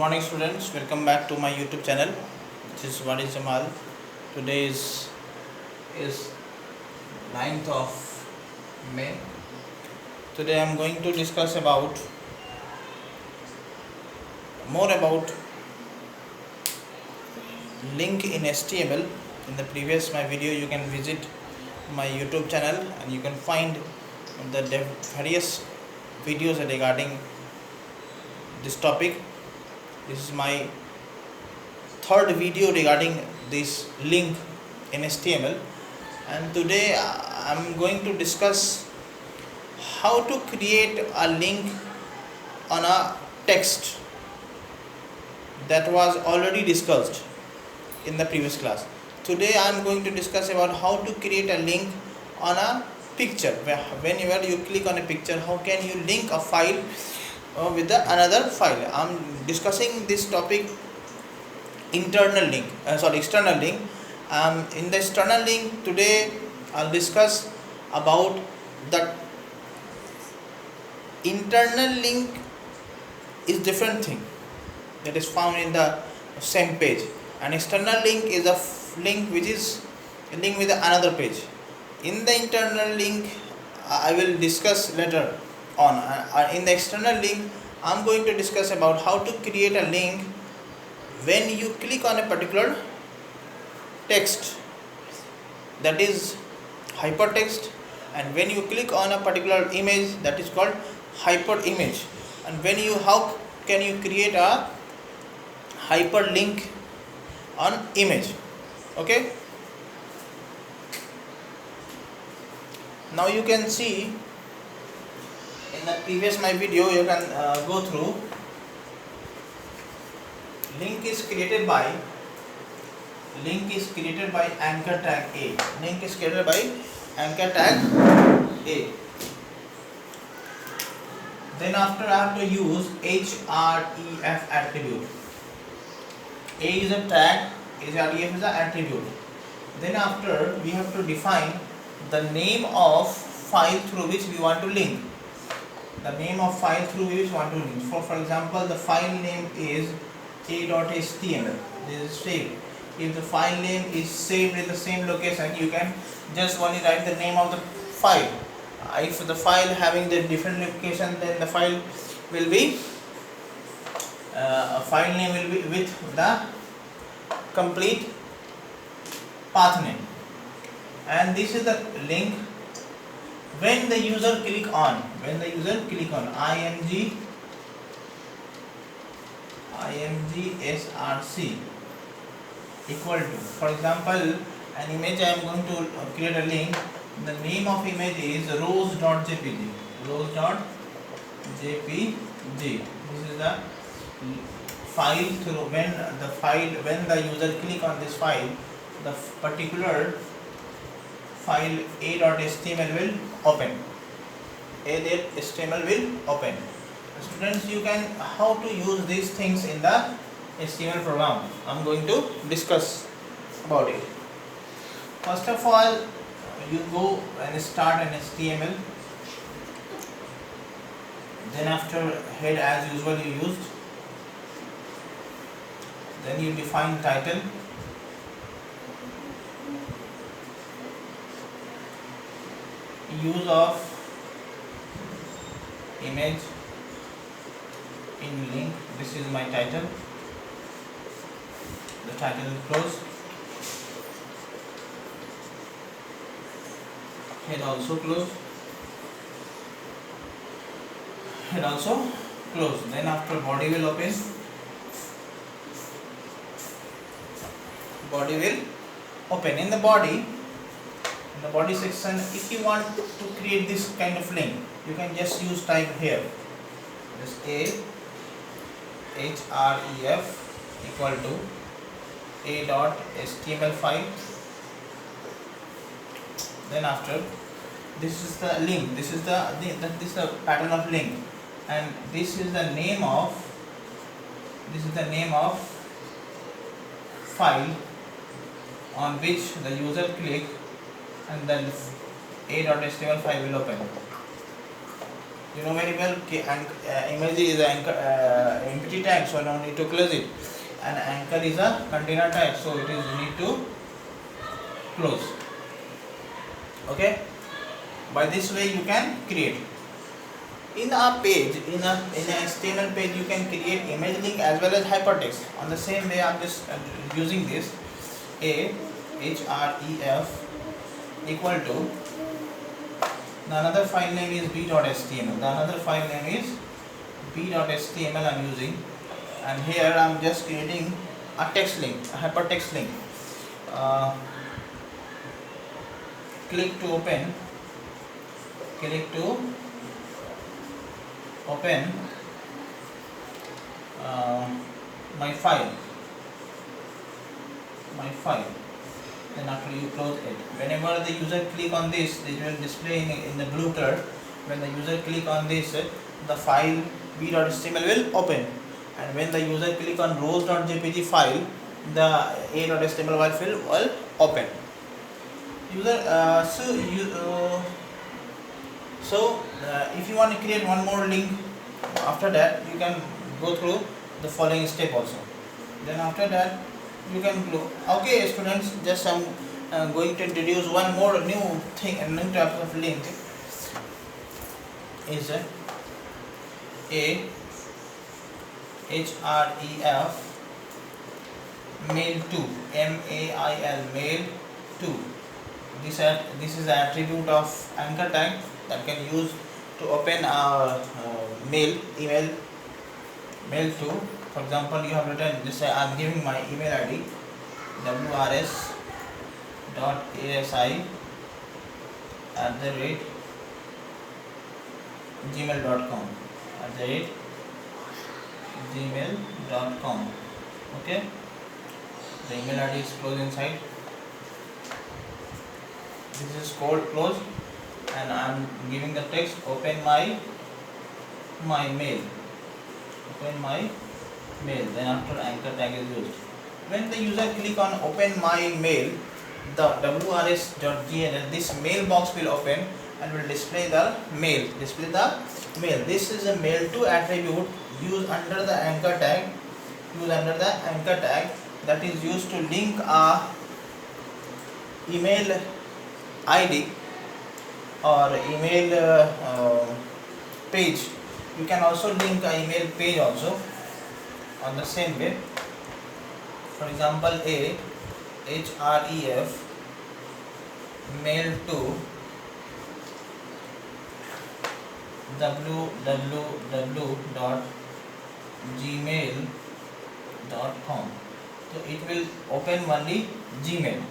morning students, welcome back to my YouTube channel. This is Wadi Jamal. Today is 9th of May. Today I am going to discuss about more about link in HTML. In the previous my video you can visit my YouTube channel and you can find the various videos regarding this topic. This is my third video regarding this link in HTML, and today I am going to discuss how to create a link on a text that was already discussed in the previous class. Today I am going to discuss about how to create a link on a picture. Whenever you click on a picture, how can you link a file with another file. I am discussing this topic external link. In the external link today I'll discuss about the internal link is different thing that is found in the same page. An external link is a link which is a link with another page. In the internal link I will discuss later on. In the external link I am going to discuss about how to create a link when you click on a particular text, that is hypertext, and when you click on a particular image, that is called hyperimage. And how can you create a hyperlink on image? Okay, now you can see in the previous my video you can go through. Link is created by anchor tag A. Link is created by anchor tag A. Then after I have to use href attribute. A is a tag, href is an attribute. Then after we have to define the name of file through which we want to link. The name of file through which we want to link. For example, the file name is a.html. This is saved. If the file name is saved in the same location, you can just only write the name of the file. If the file having the different location, then the file will be file name will be with the complete path name. And this is the link when the user click on img src equal to, for example, an image I am going to create a link. The name of image is rose.jpg. This is the file through when the user click on this file, the particular file a.html will open. A.html will open. Students, you can how to use these things in the HTML program. I am going to discuss about it. First of all, you go and start an HTML. Then after head as usual you used. Then you define title. Use of image in link. This is my title. The title is close. Head also close. Head also close. Then after body will open. Body will open. In the body section, if you want to create this kind of link, you can just use type here. Just href equal to a.html file. Then after, this is the link. This is the pattern of link, and this is the name of file on which the user click, and then a.html file will open. You know very well image is an empty tag, so no need to close it, and anchor is a container tag, so it is need to close. Okay, by this way you can create in a page, in a HTML page you can create image link as well as hypertext. On the same way I'm just using this a href equal to the another file name is b.html. The another file name is b.html I'm using, and here I'm just creating a text link, a hypertext link. Click to open my file. Then after you close it, whenever the user click on this, it will display in the blue color. When the user click on this, the file b.html will open, and when the user click on rows.jpg file, the a.html file will open. If you want to create one more link, after that you can go through the following step also. Then after that you can go. Okay students, just I'm going to introduce one more new thing, a new type of link is a href mail to, mail mail to. This is an attribute of anchor tag that can use to open email to. For example, you have written this. I am giving my email ID wrs.asi@gmail.com gmail.com. Okay, the email ID is closed inside. This is called close, and I am giving the text open my mail. Open my mail. Then after anchor tag is used. When the user click on open my mail, the wrs.gnl, this mailbox will open and will display the mail. This is a mail to attribute used under the anchor tag. That is used to link a email ID or email page. You can also link an email page also on the same way. For example, a href mail to www.gmail.com. So it will open only Gmail.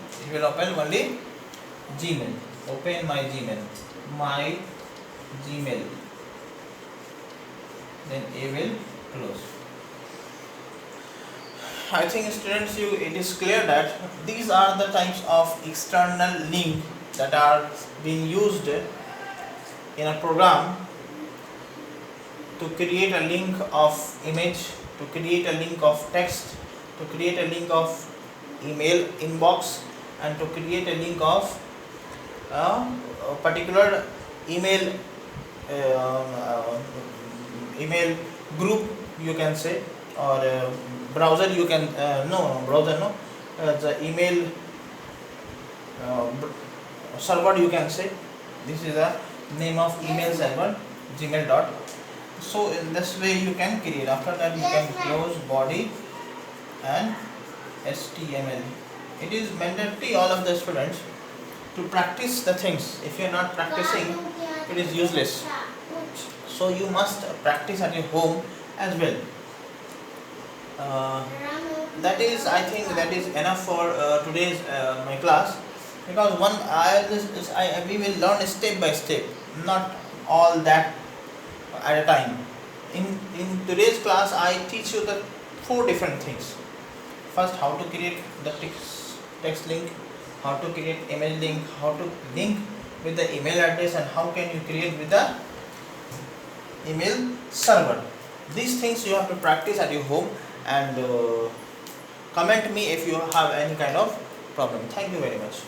Open my Gmail. Then A will close. I think students, it is clear that these are the types of external link that are being used in a program to create a link of image, to create a link of text, to create a link of email inbox, and to create a link of a particular email group, you can say, or browser. You can the email server, you can say. This is the name of email server, gmail. So in this way you can create. After that you can close body and HTML. It is mandatory all of the students to practice the things. If you are not practicing, it is useless. So you must practice at your home as well. That is, I think that is enough for today's my class, because we will learn step by step, not all that at a time. In today's class I teach you the 4 different things. First, how to create the text link, how to create image link, how to link with the email address, and how can you create with the email server. These things you have to practice at your home, and comment me if you have any kind of problem. Thank you very much.